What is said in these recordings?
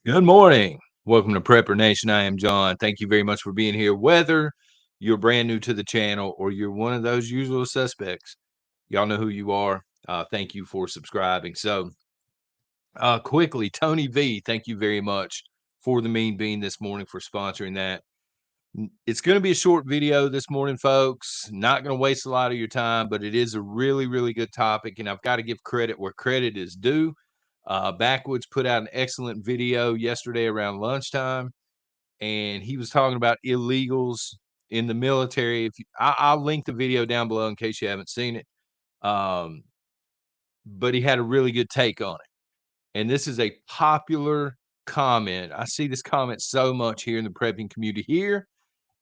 Good morning. Welcome to Prepper Nation. I am John. Thank you very much for being here. Whether you're brand new to the channel or you're one of those usual suspects, y'all know who you are. Thank you for subscribing. Quickly, Tony V, thank you very much for the Mean Bean this morning for sponsoring that. It's going to be a short video this morning, folks. Not going to waste a lot of your time, but it is a really, really good topic, and I've got to give credit where credit is due. Backwoods put out an excellent video yesterday around lunchtime, and he was talking about illegals in the military. I'll link the video down below in case you haven't seen it. Um, but he had a really good take on it. And this is a popular comment. I see this comment so much here in the prepping community here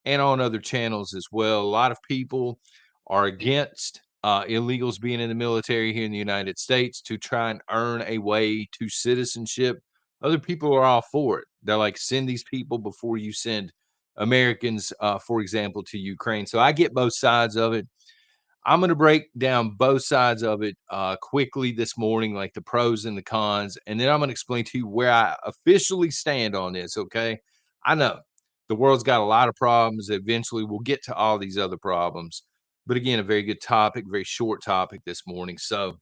and on other channels as well. A lot of people are against illegals being in the military here in the United States to try and earn a way to citizenship. Other people are all for it. They're like, send these people before you send Americans, for example, to Ukraine. So I get both sides of it. I'm going to break down both sides of it quickly this morning, like the pros and the cons. And then I'm going to explain to you where I officially stand on this. Okay. I know the world's got a lot of problems. Eventually, we'll get to all these other problems. But again, a very good topic, very short topic this morning. So,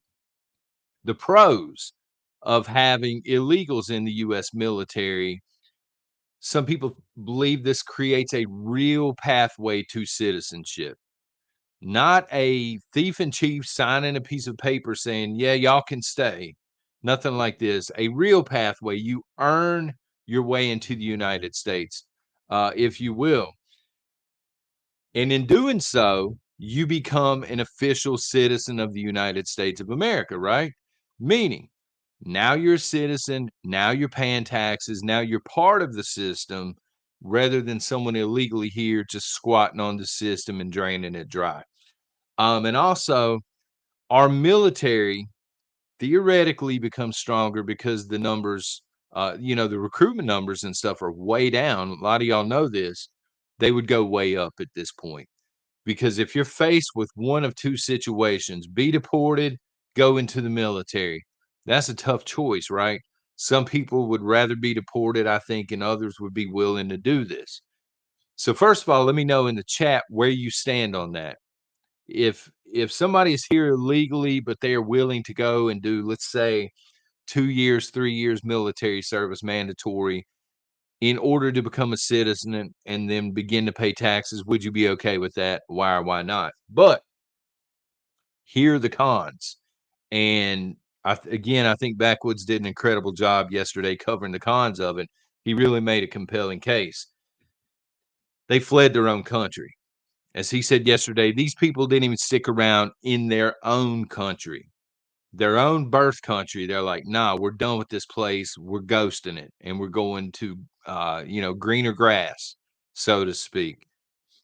the pros of having illegals in the U.S. military, some people believe this creates a real pathway to citizenship, not a thief in chief signing a piece of paper saying, yeah, y'all can stay. Nothing like this. A real pathway. You earn your way into the United States, if you will. And in doing so, you become an official citizen of the United States of America, right? Meaning, now you're a citizen, now you're paying taxes, now you're part of the system rather than someone illegally here just squatting on the system and draining it dry. And also, our military theoretically becomes stronger because the numbers, the recruitment numbers and stuff are way down. A lot of y'all know this. They would go way up at this point because if you're faced with one of two situations, be deported, go into the military, that's a tough choice, right? Some people would rather be deported, I think, and others would be willing to do this. So, first of all, let me know in the chat where you stand on that. If somebody is here illegally, but they are willing to go and do, let's say, 2 years, 3 years military service mandatory in order to become a citizen and then begin to pay taxes, would you be okay with that? Why or why not? But here are the cons. And again, I think Backwoods did an incredible job yesterday covering the cons of it. He really made a compelling case. They fled their own country. As he said yesterday, these people didn't even stick around in their own country, their own birth country. They're like, nah, we're done with this place. We're ghosting it and we're going to, greener grass, so to speak.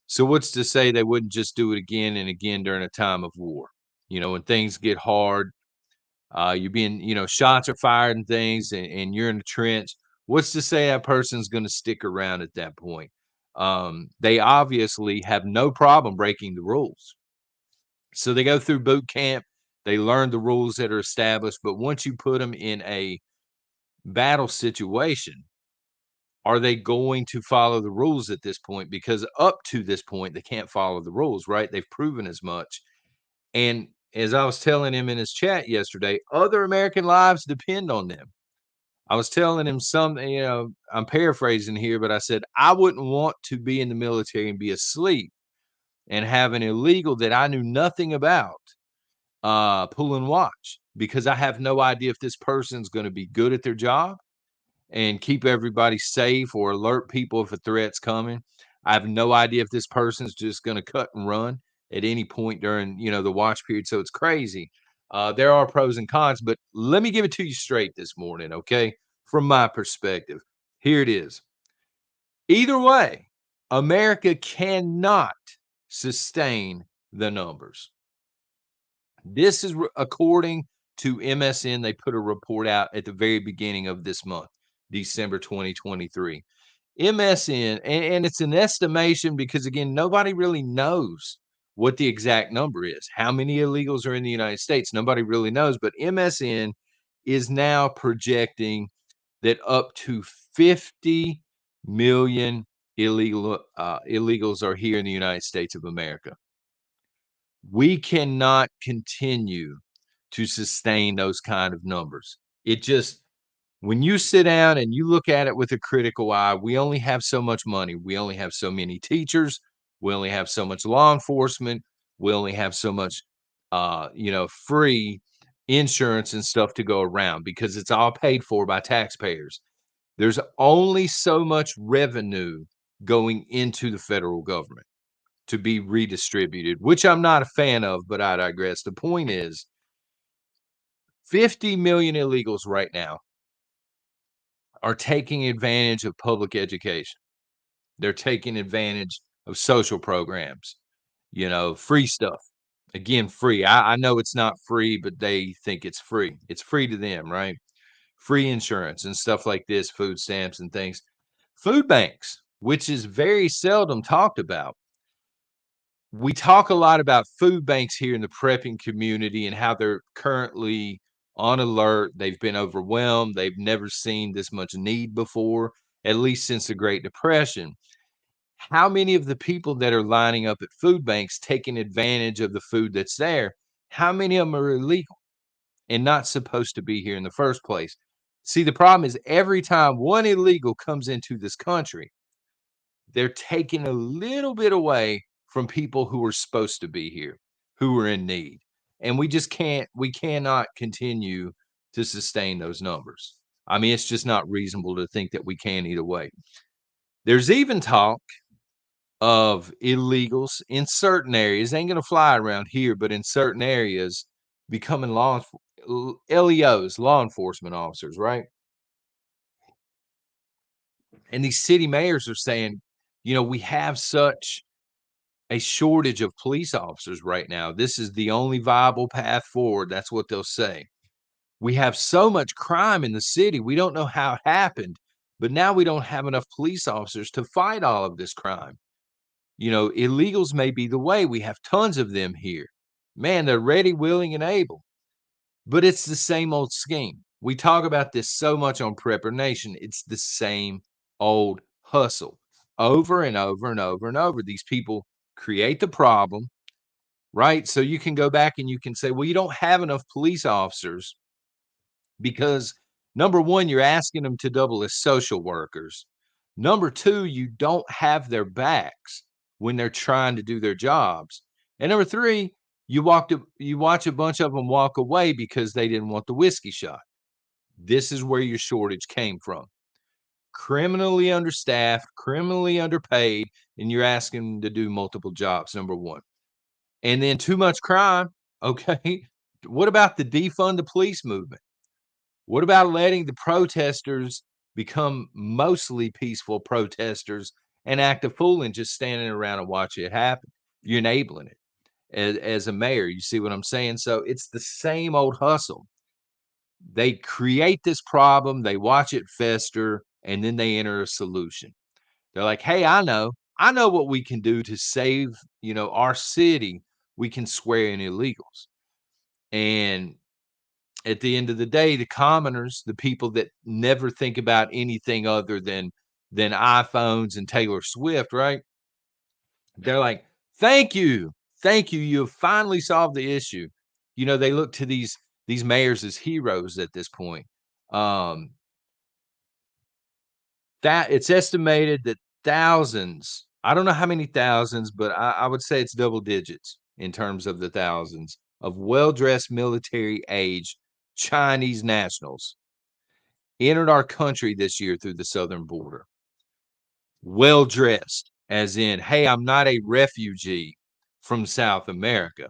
So what's to say they wouldn't just do it again and again during a time of war? When things get hard, you're being, shots are fired and things, and you're in the trench. What's to say that person's going to stick around at that point? They obviously have no problem breaking the rules. So they go through boot camp, they learn the rules that are established, but once you put them in a battle situation, are they going to follow the rules at this point? Because up to this point, they can't follow the rules, right? They've proven as much. And as I was telling him in his chat yesterday, other American lives depend on them. I was telling him something, I'm paraphrasing here, but I said, I wouldn't want to be in the military and be asleep and have an illegal that I knew nothing about pull and watch, because I have no idea if this person's going to be good at their job and keep everybody safe or alert people if a threat's coming. I have no idea if this person's just going to cut and run at any point during, the watch period. So it's crazy. There are pros and cons, but let me give it to you straight this morning, okay? From my perspective, here it is. Either way, America cannot sustain the numbers. This is according to MSN. They put a report out at the very beginning of this month, December 2023. MSN, and it's an estimation because, again, nobody really knows what the exact number is. How many illegals are in the United States? Nobody really knows, but MSN is now projecting that up to 50 million illegals are here in the United States of America. We cannot continue to sustain those kind of numbers. It just when you sit down and you look at it with a critical eye, we only have so much money. We only have so many teachers. We only have so much law enforcement. We only have so much, free insurance and stuff to go around because it's all paid for by taxpayers. There's only so much revenue going into the federal government to be redistributed, which I'm not a fan of, but I digress. The point is 50 million illegals right now are taking advantage of public education. They're taking advantage of social programs, free stuff. Again, free. I know it's not free, but they think it's free. It's free to them, right? Free insurance and stuff like this, food stamps and things. Food banks, which is very seldom talked about. We talk a lot about food banks here in the prepping community and how they're currently on alert. They've been overwhelmed. They've never seen this much need before, at least since the Great Depression. How many of the people that are lining up at food banks taking advantage of the food that's there? How many of them are illegal and not supposed to be here in the first place? See, the problem is every time one illegal comes into this country, they're taking a little bit away from people who are supposed to be here, who are in need. And we cannot continue to sustain those numbers. I mean, it's just not reasonable to think that we can either way. There's even talk of illegals in certain areas, ain't gonna fly around here, but in certain areas, becoming LEOs, law enforcement officers, right? And these city mayors are saying, we have such a shortage of police officers right now. This is the only viable path forward. That's what they'll say. We have so much crime in the city. We don't know how it happened, but now we don't have enough police officers to fight all of this crime. Illegals may be the way. We have tons of them here. Man, they're ready, willing, and able. But it's the same old scheme. We talk about this so much on Prepper Nation. It's the same old hustle over and over and over and over. These people create the problem, right? So you can go back and you can say, well, you don't have enough police officers because number one, you're asking them to double as social workers. Number two, you don't have their backs when they're trying to do their jobs. And number three, you watch a bunch of them walk away because they didn't want the whiskey shot. This is where your shortage came from. Criminally understaffed, criminally underpaid, and you're asking them to do multiple jobs, number one. And then too much crime. Okay. What about the defund the police movement? What about letting the protesters become mostly peaceful protesters and act a fool and just standing around and watch it happen? You're enabling it as a mayor. You see what I'm saying? So it's the same old hustle. They create this problem, they watch it fester, and then they enter a solution. They're like, hey, I know what we can do to save, our city. We can swear in illegals. And at the end of the day, the commoners, the people that never think about anything other than iPhones and Taylor Swift, right? They're like, "Thank you. Thank you. You have finally solved the issue." They look to these mayors as heroes at this point. Um, that it's estimated that thousands, I don't know how many thousands, but I would say it's double digits in terms of the thousands of well-dressed military age Chinese nationals entered our country this year through the southern border. Well dressed, as in, hey, I'm not a refugee from South America.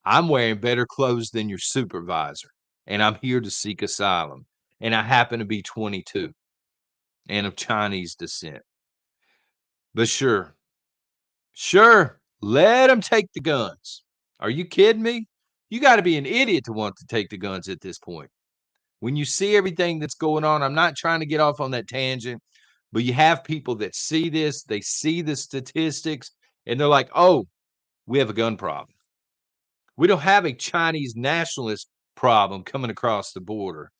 I'm wearing better clothes than your supervisor, and I'm here to seek asylum. And I happen to be 22 and of Chinese descent. But sure, let them take the guns. Are you kidding me? You got to be an idiot to want to take the guns at this point. When you see everything that's going on, I'm not trying to get off on that tangent, but you have people that see this, they see the statistics, and they're like, oh, we have a gun problem. We don't have a Chinese nationalist problem coming across the border.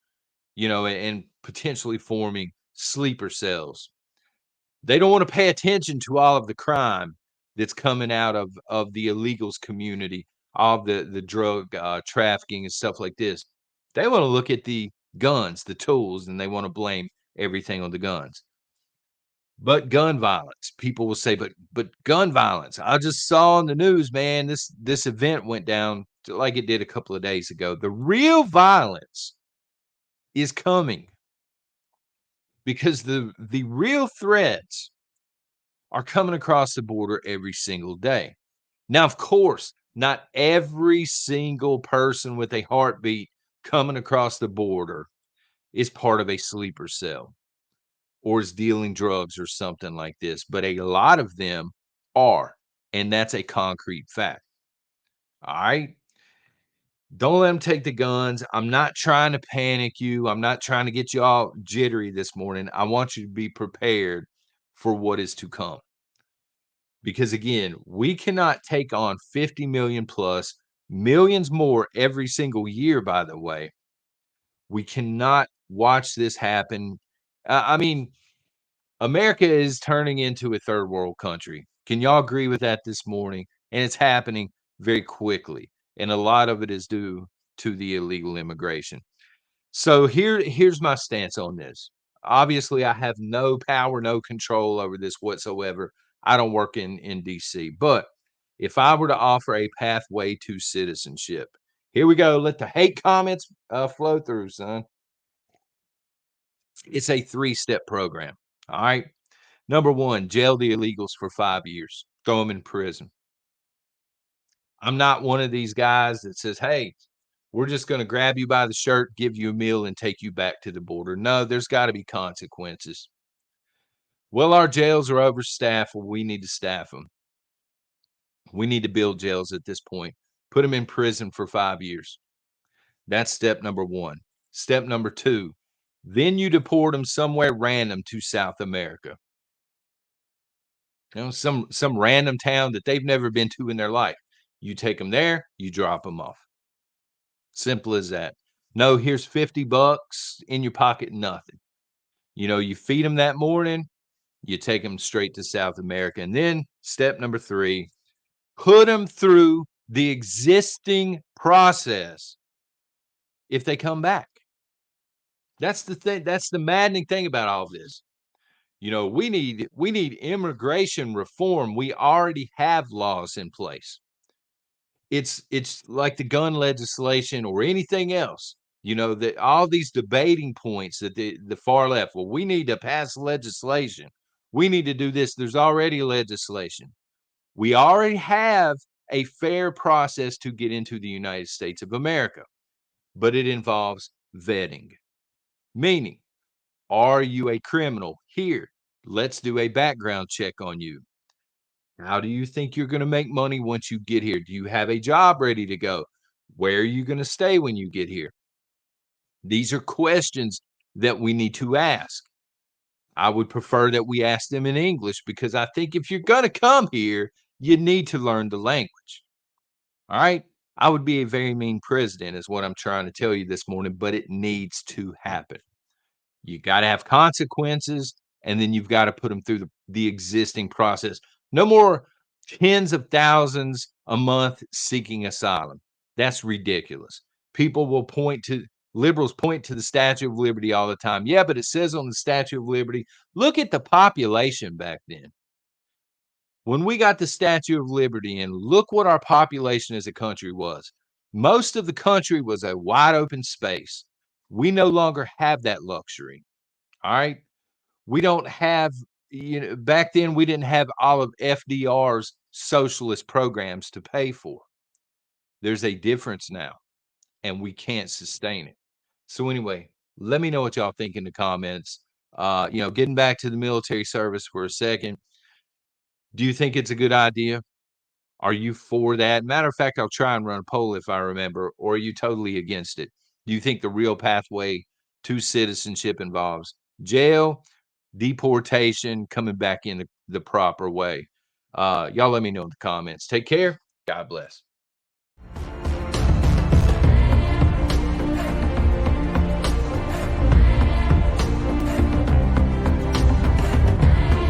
and potentially forming sleeper cells. They don't want to pay attention to all of the crime that's coming out of the illegals community, all of the drug trafficking and stuff like this. They want to look at the guns, the tools, and they want to blame everything on the guns. But gun violence, people will say, but gun violence. I just saw on the news, man, this event went down like it did a couple of days ago. The real violence is coming because the real threats are coming across the border every single day. Now, of course, not every single person with a heartbeat coming across the border is part of a sleeper cell or is dealing drugs or something like this, but a lot of them are, and that's a concrete fact. All right. Don't let them take the guns. I'm not trying to panic you. I'm not trying to get you all jittery this morning. I want you to be prepared for what is to come. Because again, we cannot take on 50 million plus, millions more every single year, by the way. We cannot watch this happen. I mean, America is turning into a third world country. Can y'all agree with that this morning? And it's happening very quickly. And a lot of it is due to the illegal immigration. So here's my stance on this. Obviously, I have no power, no control over this whatsoever. I don't work in DC. But if I were to offer a pathway to citizenship, here we go. Let the hate comments flow through, son. It's a 3-step program. All right. Number one, jail the illegals for 5 years. Throw them in prison. I'm not one of these guys that says, hey, we're just going to grab you by the shirt, give you a meal, and take you back to the border. No, there's got to be consequences. Well, our jails are overstaffed. Well, we need to staff them. We need to build jails at this point. Put them in prison for 5 years. That's step number one. Step number two, then you deport them somewhere random to South America. Some random town that they've never been to in their life. You take them there, you drop them off. Simple as that. No, here's $50 in your pocket, nothing. You feed them that morning, you take them straight to South America. And then step number three, put them through the existing process if they come back. That's the thing. That's the maddening thing about all of this. We need immigration reform. We already have laws in place. It's like the gun legislation or anything else. That all these debating points that the far left, well, we need to pass legislation. We need to do this. There's already legislation. We already have a fair process to get into the United States of America, but it involves vetting. Meaning, are you a criminal? Here, let's do a background check on you. How do you think you're going to make money once you get here? Do you have a job ready to go? Where are you going to stay when you get here? These are questions that we need to ask. I would prefer that we ask them in English because I think if you're going to come here, you need to learn the language. All right. I would be a very mean president, is what I'm trying to tell you this morning, but it needs to happen. You got to have consequences, and then you've got to put them through the existing process. No more tens of thousands a month seeking asylum. That's ridiculous. Liberals point to the Statue of Liberty all the time. Yeah, but it says on the Statue of Liberty, look at the population back then. When we got the Statue of Liberty in, look what our population as a country was. Most of the country was a wide open space. We no longer have that luxury. All right. We don't have, back then we didn't have all of FDR's socialist programs to pay for. There's a difference now, and we can't sustain it. So anyway, let me know what y'all think in the comments. Getting back to the military service for a second. Do you think it's a good idea? Are you for that? Matter of fact, I'll try and run a poll if I remember. Or are you totally against it? Do you think the real pathway to citizenship involves jail, deportation, coming back in the proper way? Y'all let me know in the comments. Take care. God bless.